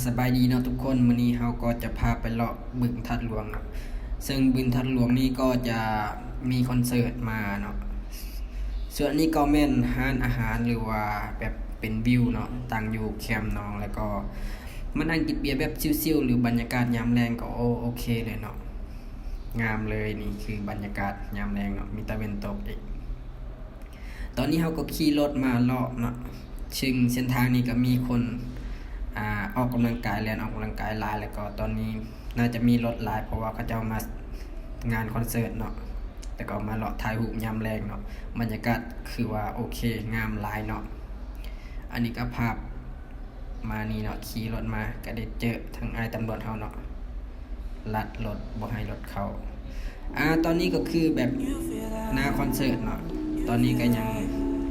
สบายดีเนาะทุกคนมื้อนี้เราก็จะพาไปเลาะบึงทัดหลวงเนาะซึ่งบึงทัดหลวงนี่ก็จะมีคอนเสิร์ตมาเนาะส่วนนี้ก็แม่นร้านอาหารหรือว่าแบบเป็นวิวเนาะตั้งอยู่แคมป์น้องแล้วก็มานั่งกินเบียร์แบบชิลๆหรือบรรยากาศยามแลงก็โอเคเลยเนาะงามเลยนี่คือบรรยากาศยามแลงเนาะมีตะเวนตกอีกตอนนี้เราก็ขี่รถมาเลาะเนาะซึ่งเส้นทางนี้ก็มีคนออกกำลังกายแล่นออกกำลังกายหลายแล้วก็ตอนนี้น่าจะมีรถหลายเพราะว่าเขาจะมางานคอนเสิร์ตเนาะแต่ก็มาเลาะถ่ายรูปยามแลงเนาะบรรยากาศคือว่าโอเคงามหลายเนาะอันนี้ก็ภาพมานี่เนาะขี่รถมาก็ได้เจอทั้งอ้ายตำรวจเฮาเนาะลัดรถบ่ให้รถเข้าตอนนี้ก็คือแบบหน้าคอนเสิร์ตเนาะตอนนี้ก็ยัง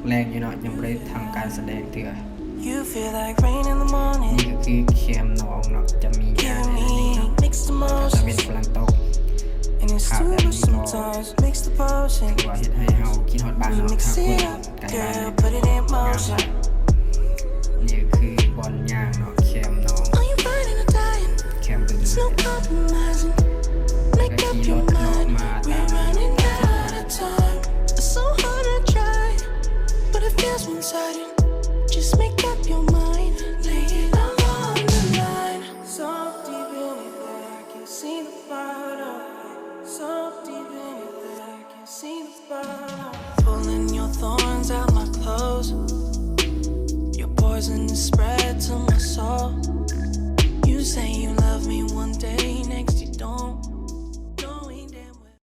แรงอยู่เนาะยังบ่ได้ทำการแสดงเทื่อนี่ก็คือแคมน้องเนาะจะมีงานอะไรนี่เนาะจะเป็นกำลังตกภาพแบบนี้ก็ถือว่าเฮ็ดให้เฮาคิดฮอดบ้านเนาะถ้าคนไกลบ้านเนี่ยงามมากนี่ก็คือบอลยางเนาะแคมน้องแคมเป็นแล้วก็ขี่รถเนาะมาตามJust make up your mind, lay it all on the line. So deep in it that I can see the bottom. So deep in it that I can see the bottom. Pulling your thorns out my clothes. Your poison is spread to my soul. You say you love me one day, next you don't. Knowing damn well.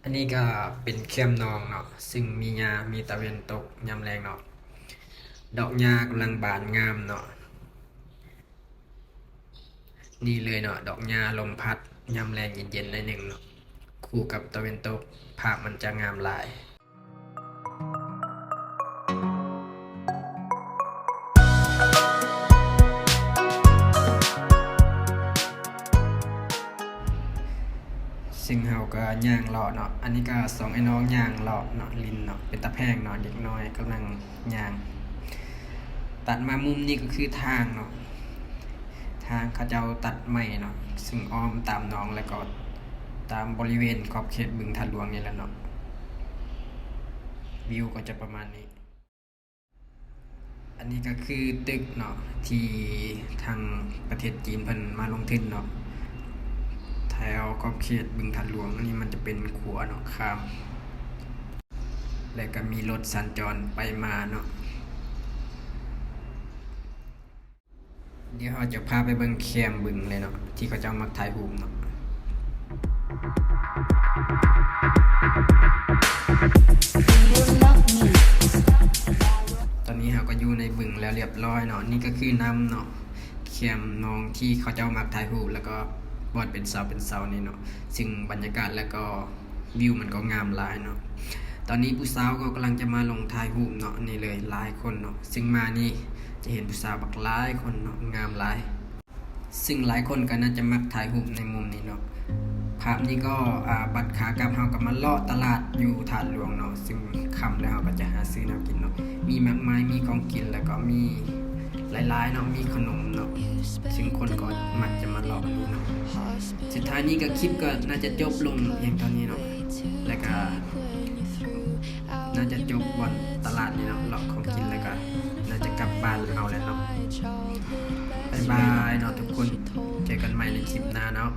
อันนี้ก็เป็นแคมน้องเนาะซึ่งมีหญ้ามีตะเวนตกยามแลงเนาะดอกหญ้ากำลังบานงามเนาะนี่เลยเนาะดอกหญ้าลมพัดยามแรงเย็นๆหน่อยหนึ่งเนาะคู่กับตะเวนตกภาพมันจะงามหลายซึ่งเฮาก็ย่างเลาะเนาะอันนี้ก็สองไอ้น้องย่างเลาะเนาะลินเนาะเป็นตะแพงเนาะเด็กน้อยกำลังย่างตัดมามุมนี้ก็คือทางเนาะทางเขาเจ้าตัดใหม่เนาะซึ่งอ้อมตามหนองแล้วก็ตามบริเวณขอบเขตบึงทัดหลวงนี่แหละเนาะวิวก็จะประมาณนี้อันนี้ก็คือตึกเนาะที่ทางประเทศจีนเพิ่นมาลงทุนเนาะแถวขอบเขตบึงทัดหลวงอันนี้มันจะเป็นขัวเนาะข้ามแล้วก็มีรถสัญจรไปมาเนาะเดี๋ยวเราจะพาไปเบิ่งแคมบึงเลยเนาะที่เขาจะมักถ่ายรูปเนาะตอนนี้เราก็อยู่ในบึงแล้วเรียบร้อยเนาะนี่ก็คือน้ำเนาะแคมน้องที่เขาจะมักถ่ายรูปแล้วก็บอดเป็นเสานี่เนาะซึ่งบรรยากาศแล้วก็วิวมันก็งามหลายเนาะตอนนี้ผู้สาวก็กำลังจะมาลงถ่ายรูปเนาะนี่เลยหลายคนเนาะซึ่งมานี่จะเห็นผู้สาวบักหลายคนเนาะงามหลายซึ่งหลายคนก็น่าจะมักถ่ายรูปในมุมนี้เนาะภาพนี้ก็บัดขากลับเฮาก็มาเลาะตลาดอยู่ถาดหลวงเนาะซึ่งค่ำแล้วเฮาก็จะหาซื้อแนวกินเนาะมีมากมายมีของกินแล้วก็มีหลายๆเนาะมีขนมเนาะซึ่งคนก็มักจะมาเลาะนี้เนาะสุดท้ายนี้ก็คลิปก็น่าจะจบลงเพียงเท่านี้เนาะแล้วก็น่าจะจบบนตลาดนี่เนาะเลาะของกินแล้วก็น่าจะกลับบ้านเอาแล้วเนาะบ๊ายบายเนาะทุกคนเจอกันใหม่ในคลิปหน้าเนาะ